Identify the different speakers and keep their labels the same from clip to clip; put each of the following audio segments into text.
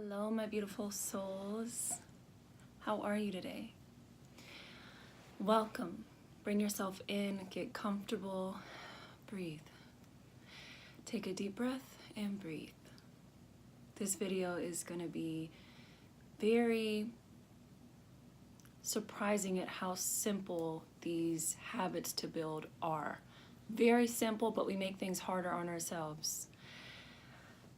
Speaker 1: Hello, my beautiful souls. How are you today? Welcome. Bring yourself in, get comfortable, breathe. Take a deep breath and breathe. This video is going to be very surprising at how simple these habits to build are. Very simple, but we make things harder on ourselves.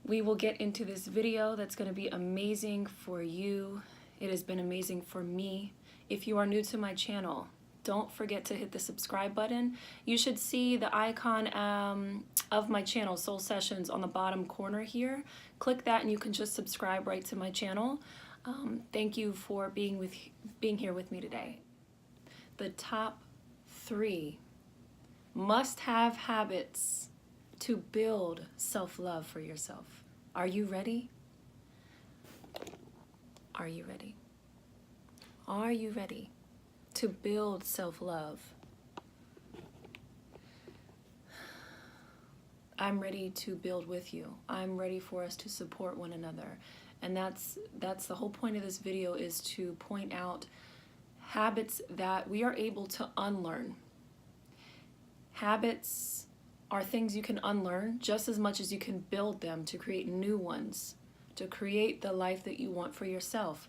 Speaker 1: We will get into this video that's going to be amazing for you. It has been amazing for me. If you are new to my channel, don't forget to hit the subscribe button. You should see the icon of my channel, Soul Sessions, on the bottom corner here. Click that and you can just subscribe right to my channel. Thank you for being here with me today. The top 3 must-have habits to build self-love for yourself. Are you ready? Are you ready? Are you ready to build self-love? I'm ready to build with you. I'm ready for us to support one another. And that's the whole point of this video, is to point out habits that we are able to unlearn. Habits are things you can unlearn just as much as you can build them to create new ones, to create the life that you want for yourself.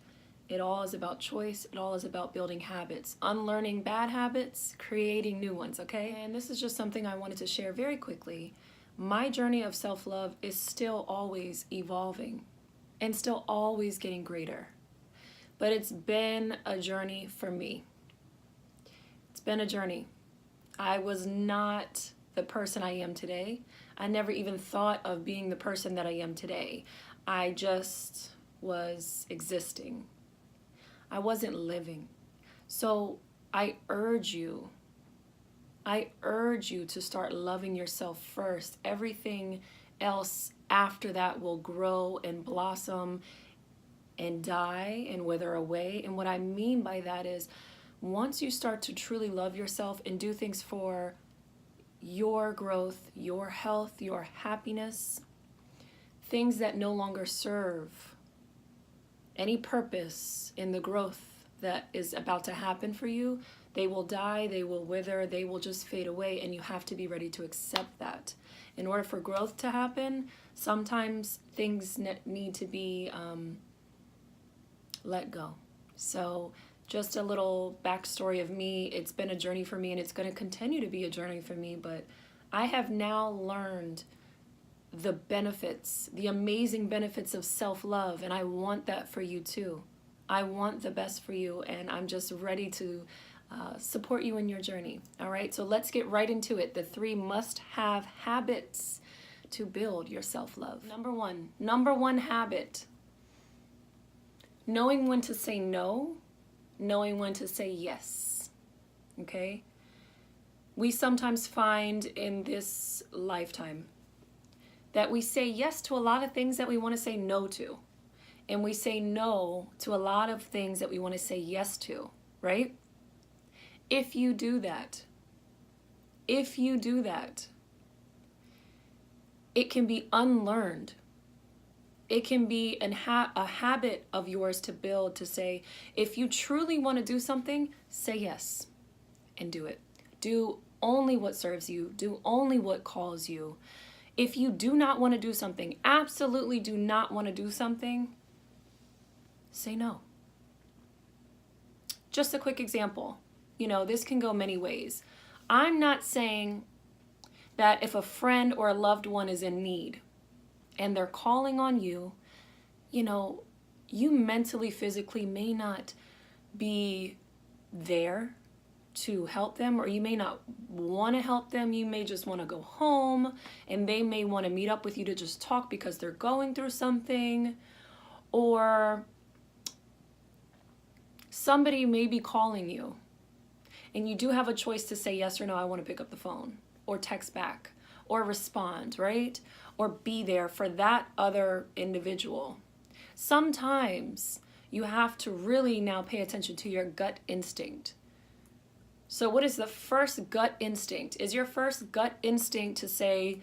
Speaker 1: It all is about choice. It all is about building habits, unlearning bad habits, creating new ones, okay? And this is just something I wanted to share very quickly. My journey of self-love is still always evolving and still always getting greater. But it's been a journey for me. It's been a journey. I was not the person I am today. I never even thought of being the person that I am today. I just was existing. I wasn't living. So I urge you to start loving yourself first. Everything else after that will grow and blossom and die and wither away. And what I mean by that is, once you start to truly love yourself and do things for your growth, your health, your happiness, things that no longer serve any purpose in the growth that is about to happen for you, they will die, they will wither, they will just fade away, and you have to be ready to accept that. In order for growth to happen, sometimes things need to be let go. So just a little backstory of me. It's been a journey for me, and it's going to continue to be a journey for me, but I have now learned the benefits, the amazing benefits of self-love, and I want that for you too. I want the best for you, and I'm just ready to support you in your journey. All right, so let's get right into it. The 3 must-have habits to build your self-love. Number one habit: knowing when to say no, knowing when to say yes. Okay? We sometimes find in this lifetime that we say yes to a lot of things that we want to say no to. And we say no to a lot of things that we want to say yes to, right? If you do that, it can be unlearned. It can be a habit of yours to build, to say, if you truly want to do something, say yes and do it. Do only what serves you. Do only what calls you. If you do not want to do something, absolutely do not want to do something, say no. Just a quick example. You know, this can go many ways. I'm not saying that if a friend or a loved one is in need and they're calling on you, you know, you mentally, physically may not be there to help them, or you may not want to help them. You may just want to go home, and they may want to meet up with you to just talk because they're going through something, or somebody may be calling you and you do have a choice to say yes or no. I want to pick up the phone, or text back, or respond, right? Or be there for that other individual. Sometimes you have to really now pay attention to your gut instinct. So what is the first gut instinct? Is your first gut instinct to say,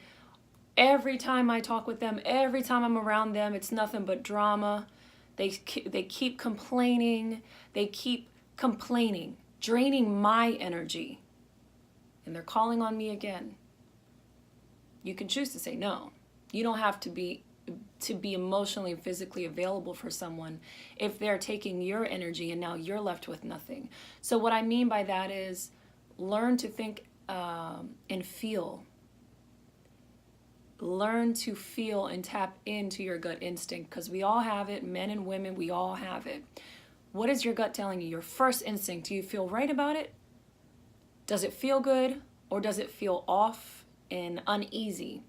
Speaker 1: every time I talk with them, every time I'm around them, it's nothing but drama, They keep complaining. They keep complaining, draining my energy. And they're calling on me again. You can choose to say no. You don't have to be emotionally and physically available for someone if they're taking your energy and now you're left with nothing. So what I mean by that is learn to think and feel. Learn to feel and tap into your gut instinct, because we all have it, men and women, we all have it. What is your gut telling you? Your first instinct, do you feel right about it? Does it feel good, or does it feel off and uneasy?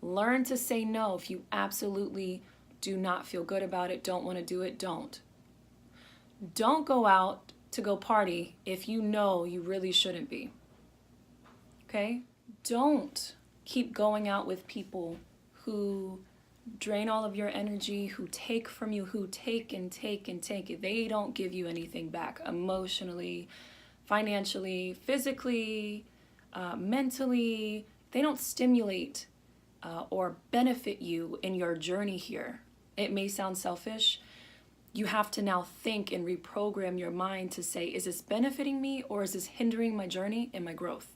Speaker 1: Learn to say no if you absolutely do not feel good about it, don't want to do it, don't. Don't go out to go party if you know you really shouldn't be. Okay? Don't keep going out with people who drain all of your energy, who take from you, who take and take and take. They don't give you anything back emotionally, financially, physically, mentally. They don't stimulate or benefit you in your journey here. It may sound selfish. You have to now think and reprogram your mind to say, is this benefiting me or is this hindering my journey and my growth?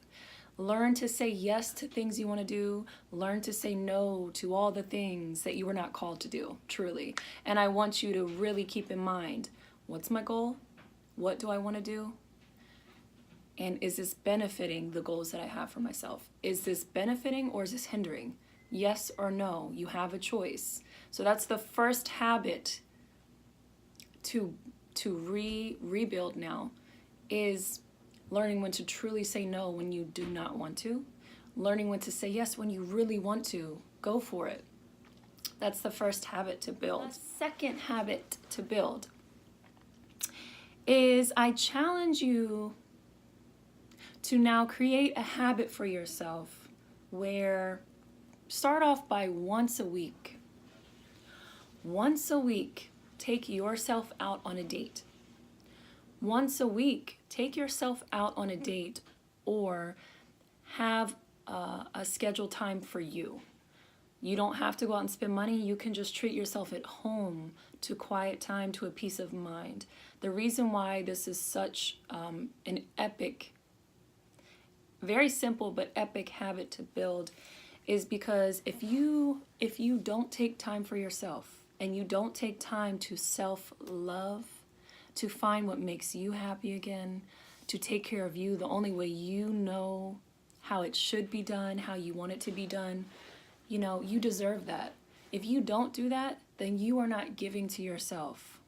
Speaker 1: Learn to say yes to things you want to do. Learn to say no to all the things that you were not called to do, truly. And I want you to really keep in mind, what's my goal? What do I want to do? And is this benefiting the goals that I have for myself? Is this benefiting or is this hindering? Yes or no, you have a choice. So that's the first habit to rebuild now, is learning when to truly say no when you do not want to. Learning when to say yes when you really want to. Go for it. That's the first habit to build. The second habit to build is, I challenge you to now create a habit for yourself where start off by once a week. Once a week, take yourself out on a date. Once a week, take yourself out on a date, or have a scheduled time for you. You don't have to go out and spend money. You can just treat yourself at home to quiet time, to a peace of mind. The reason why this is such an epic, very simple but epic habit to build is because if you don't take time for yourself and you don't take time to self-love, to find what makes you happy again, to take care of you the only way you know how it should be done, how you want it to be done, you know, you deserve that. If you don't do that, then you are not giving to yourself.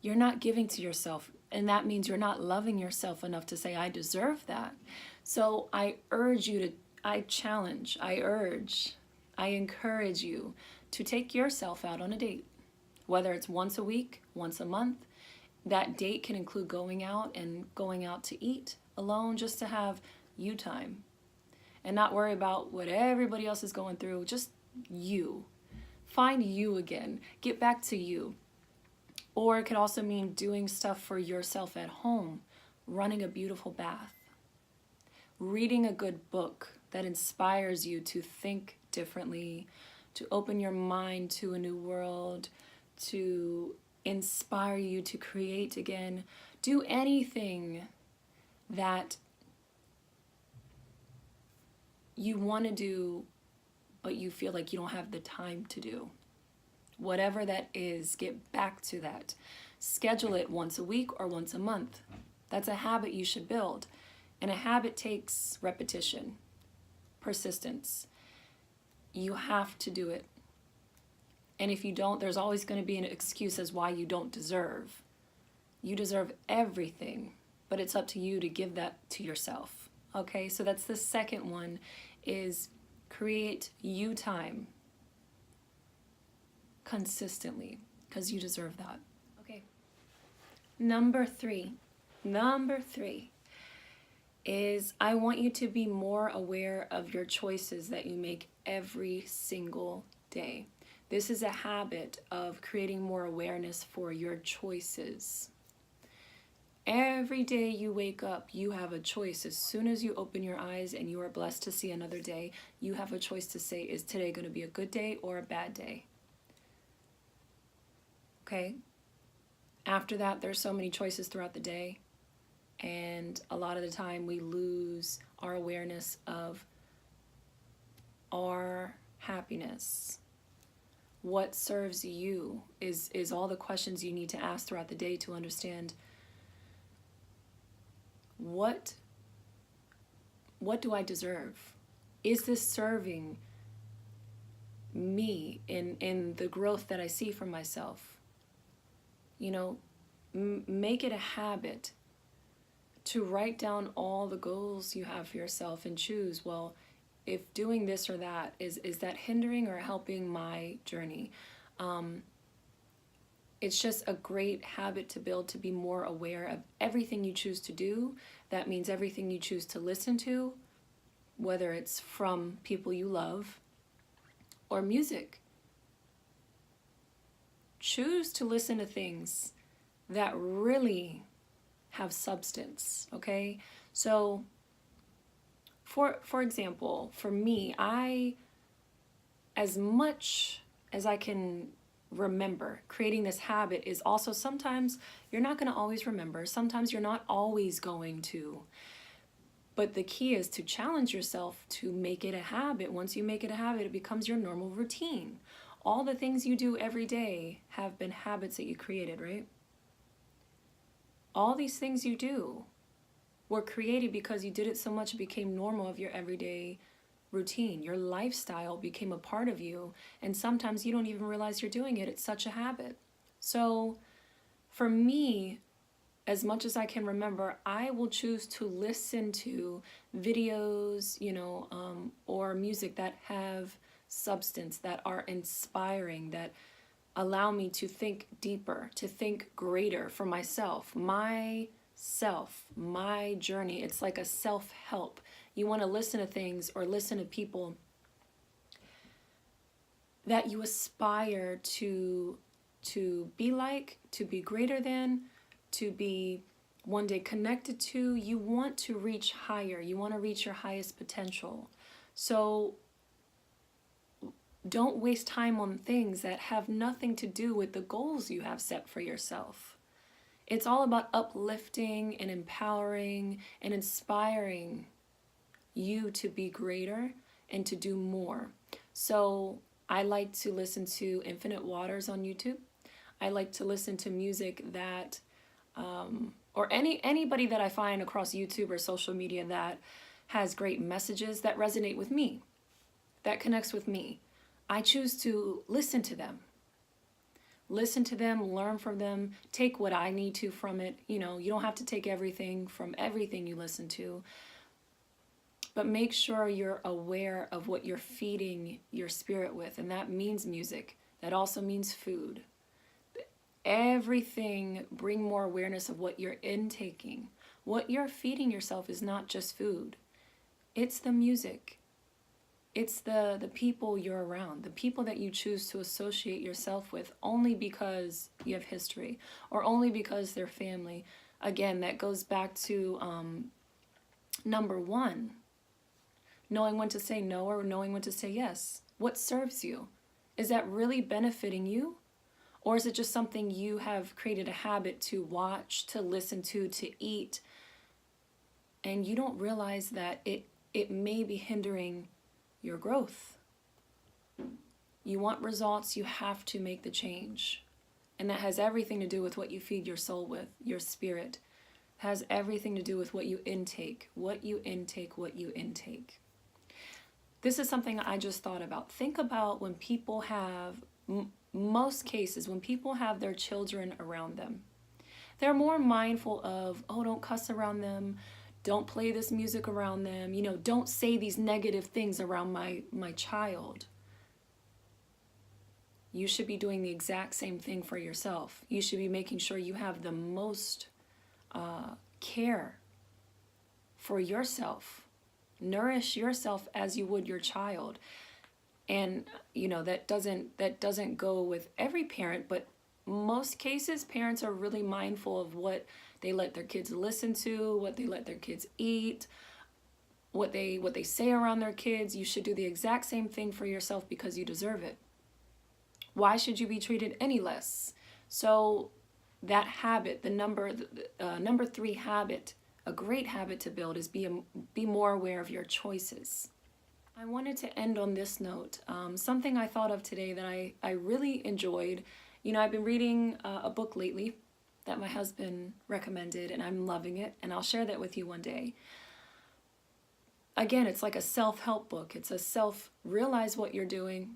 Speaker 1: You're not giving to yourself, and that means you're not loving yourself enough to say, I deserve that. So I urge you to, I encourage you to take yourself out on a date. Whether it's once a week, once a month. That date can include going out to eat alone, just to have you time and not worry about what everybody else is going through. Just you. Find you again. Get back to you. Or it could also mean doing stuff for yourself at home, running a beautiful bath, reading a good book that inspires you to think differently, to open your mind to a new world, to inspire you to create again. Do anything that you want to do, but you feel like you don't have the time to do. Whatever that is, get back to that. Schedule it once a week or once a month. That's a habit you should build. And a habit takes repetition, persistence. You have to do it. And if you don't, there's always going to be an excuse as why you don't deserve. You deserve everything, but it's up to you to give that to yourself. Okay, so that's the second one, is create you time consistently, because you deserve that. Okay. Number three is, I want you to be more aware of your choices that you make every single day. This is a habit of creating more awareness for your choices. Every day you wake up, you have a choice. As soon as you open your eyes and you are blessed to see another day, you have a choice to say, is today going to be a good day or a bad day? Okay? After that, there's so many choices throughout the day. And a lot of the time we lose our awareness of our happiness. What serves you is all the questions you need to ask throughout the day to understand what do I deserve? Is this serving me in the growth that I see for myself? You know, make it a habit to write down all the goals you have for yourself and choose, well, if doing this or that, is that hindering or helping my journey? It's just a great habit to build, to be more aware of everything you choose to do. That means everything you choose to listen to, whether it's from people you love or music. Choose to listen to things that really have substance, okay? So, for example, for me, as much as I can remember, creating this habit is also sometimes you're not going to always remember. Sometimes you're not always going to. But the key is to challenge yourself to make it a habit. Once you make it a habit, it becomes your normal routine. All the things you do every day have been habits that you created, right? All these things you do were created because you did it so much it became normal of your everyday routine. Your lifestyle became a part of you, and sometimes you don't even realize you're doing it. It's such a habit. So for me, as much as I can remember, I will choose to listen to videos, or music that have substance, that are inspiring, that allow me to think deeper, to think greater for myself, my journey. It's like a self-help. You want to listen to things or listen to people that you aspire to be like, to be greater than, to be one day connected to. You want to reach higher. You want to reach your highest potential. So don't waste time on things that have nothing to do with the goals you have set for yourself. It's all about uplifting and empowering and inspiring you to be greater and to do more. So I like to listen to Infinite Waters on YouTube. I like to listen to music that, or anybody that I find across YouTube or social media that has great messages that resonate with me, that connects with me. I choose to listen to them. Listen to them, learn from them, take what I need to from it. You don't have to take everything from everything you listen to, but make sure you're aware of what you're feeding your spirit with, and that means music. That also means food. Everything, bring more awareness of what you're intaking. What you're feeding yourself is not just food. It's the music. It's the people you're around, the people that you choose to associate yourself with only because you have history or only because they're family. Again, that goes back to number one, knowing when to say no or knowing when to say yes. What serves you? Is that really benefiting you? Or is it just something you have created a habit to watch, to listen to eat, and you don't realize that it may be hindering your growth? You want results, you have to make the change. And that has everything to do with what you feed your soul with, your spirit. It has everything to do with what you intake, what you intake. This is something I just thought about. Think about when people have, most cases, when people have their children around them. They're more mindful of, oh, don't cuss around them. Don't play this music around them. Don't say these negative things around my child. You should be doing the exact same thing for yourself. You should be making sure you have the most care for yourself. Nourish yourself as you would your child. And, that doesn't go with every parent, but most cases, parents are really mindful of what they let their kids listen to, what they let their kids eat, what they say around their kids. You should do the exact same thing for yourself because you deserve it. Why should you be treated any less? So that habit, the number 3 habit, a great habit to build is be more aware of your choices. I wanted to end on this note. Something I thought of today that I really enjoyed. You know, I've been reading a book lately that my husband recommended, and I'm loving it, and I'll share that with you one day. Again, it's like a self-help book. It's a realize what you're doing.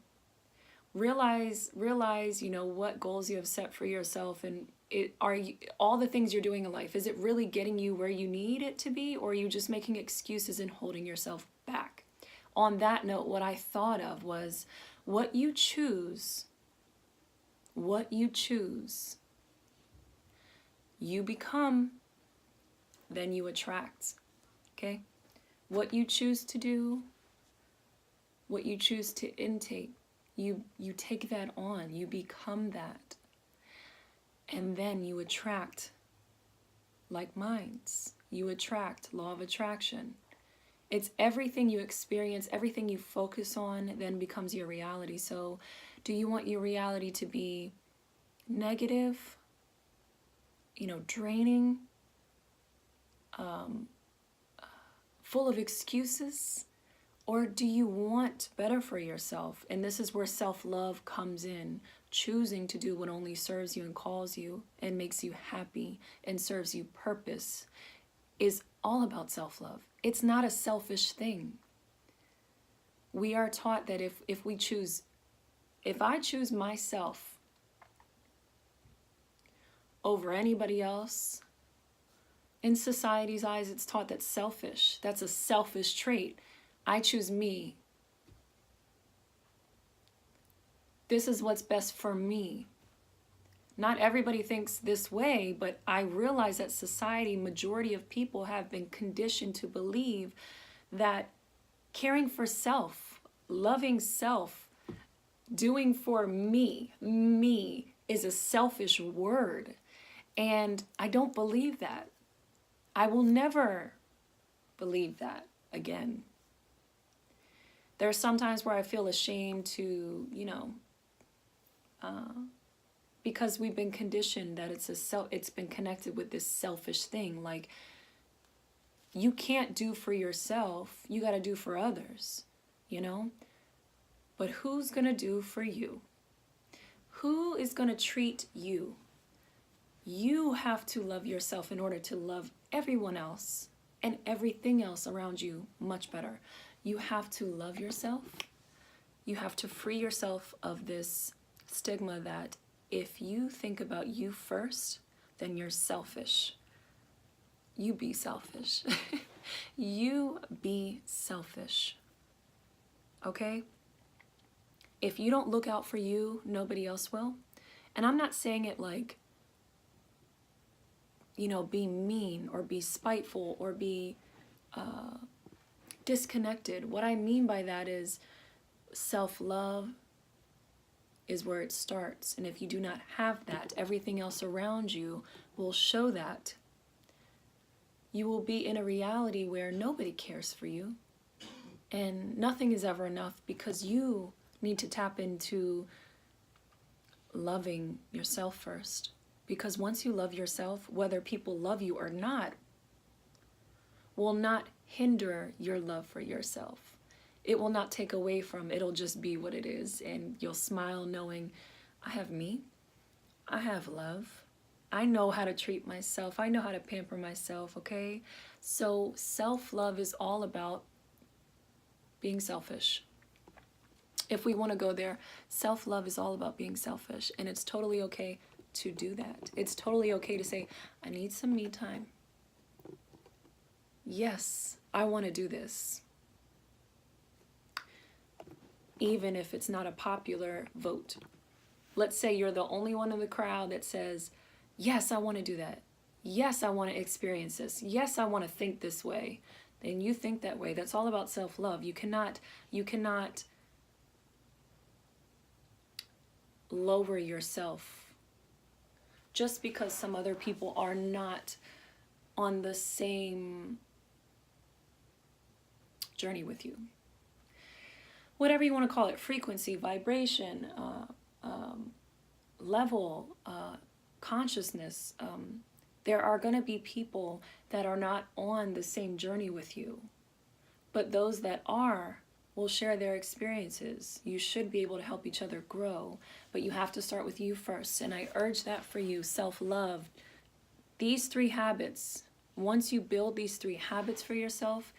Speaker 1: Realize, you know, what goals you have set for yourself, and all the things you're doing in life, is it really getting you where you need it to be, or are you just making excuses and holding yourself back? On that note, what I thought of was what you choose, you become, then you attract. Okay? What you choose to do, what you choose to intake, you take that on, you become that. And then you attract like minds. You attract, law of attraction. It's everything you experience, everything you focus on then becomes your reality. So do you want your reality to be negative, you know, draining, full of excuses? Or do you want better for yourself? And this is where self-love comes in. Choosing to do what only serves you and calls you and makes you happy and serves you purpose is all about self-love. It's not a selfish thing. We are taught that if I choose myself over anybody else, in society's eyes, it's taught that's selfish. That's a selfish trait. I choose me. This is what's best for me. Not everybody thinks this way, but I realize that society, majority of people have been conditioned to believe that caring for self, loving self, doing for me is a selfish word. And I don't believe that. I will never believe that again. There are some times where I feel ashamed to, you know, because we've been conditioned that it's been connected with this selfish thing. Like, you can't do for yourself, you got to do for others, you know? But who's going to do for you? Who is going to treat you? You have to love yourself in order to love everyone else and everything else around you much better. You have to love yourself. You have to free yourself of this stigma that if you think about you first, then you're selfish. You be selfish. You be selfish. Okay? If you don't look out for you, nobody else will. And I'm not saying it like, you know, be mean or be spiteful or be disconnected. What I mean by that is self-love is where it starts. And if you do not have that, everything else around you will show that. You will be in a reality where nobody cares for you. And nothing is ever enough because you need to tap into loving yourself first. Because once you love yourself, whether people love you or not, will not hinder your love for yourself. It will not take away from, it'll just be what it is. And you'll smile knowing, I have me, I have love. I know how to treat myself. I know how to pamper myself, okay? So self-love is all about being selfish. If we want to go there, self-love is all about being selfish. And it's totally okay to do that. It's totally okay to say, I need some me time. Yes, I want to do this. Even if it's not a popular vote. Let's say you're the only one in the crowd that says, yes, I want to do that. Yes, I want to experience this. Yes, I want to think this way. Then you think that way. That's all about self-love. You cannot lower yourself just because some other people are not on the same journey with you. Whatever you want to call it, frequency, vibration, level, consciousness. There are going to be people that are not on the same journey with you, but those that are will share their experiences. You should be able to help each other grow, but you have to start with you first. And I urge that for you. Self-love. These 3 habits, once you build these 3 habits for yourself,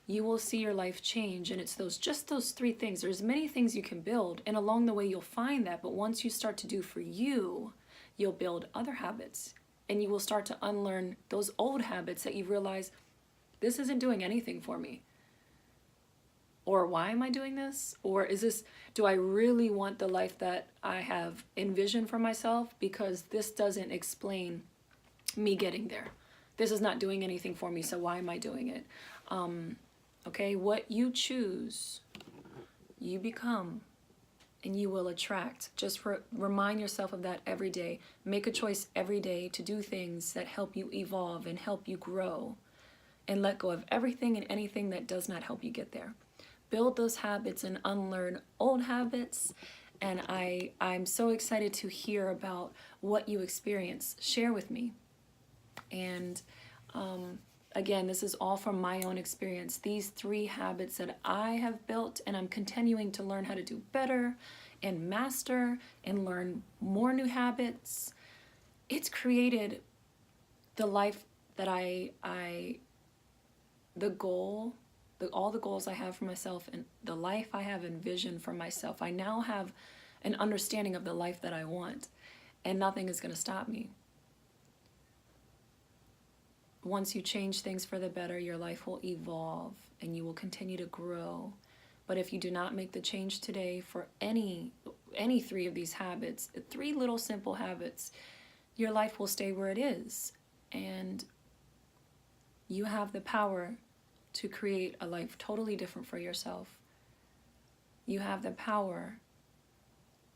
Speaker 1: you will see your life change. And it's just those 3 things. There's many things you can build, and along the way you'll find that. But once you start to do for you, you'll build other habits, and you will start to unlearn those old habits that you realize, this isn't doing anything for me. Or why am I doing this? Or do I really want the life that I have envisioned for myself? Because this doesn't explain me getting there. This is not doing anything for me, so why am I doing it? Okay, what you choose, you become, and you will attract. Just remind yourself of that every day. Make a choice every day to do things that help you evolve and help you grow, and let go of everything and anything that does not help you get there. Build those habits and unlearn old habits. And I'm so excited to hear about what you experience. Share with me. And again, this is all from my own experience. These 3 habits that I have built, and I'm continuing to learn how to do better and master and learn more new habits. It's created the life that all the goals I have for myself and the life I have envisioned for myself. I now have an understanding of the life that I want, and nothing is going to stop me. Once you change things for the better, your life will evolve and you will continue to grow. But if you do not make the change today for any 3 of these habits, 3 little simple habits, your life will stay where it is. And you have the power to create a life totally different for yourself. You have the power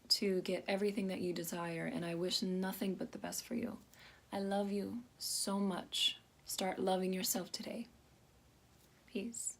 Speaker 1: to get everything that you desire, and I wish nothing but the best for you. I love you so much. Start loving yourself today. Peace.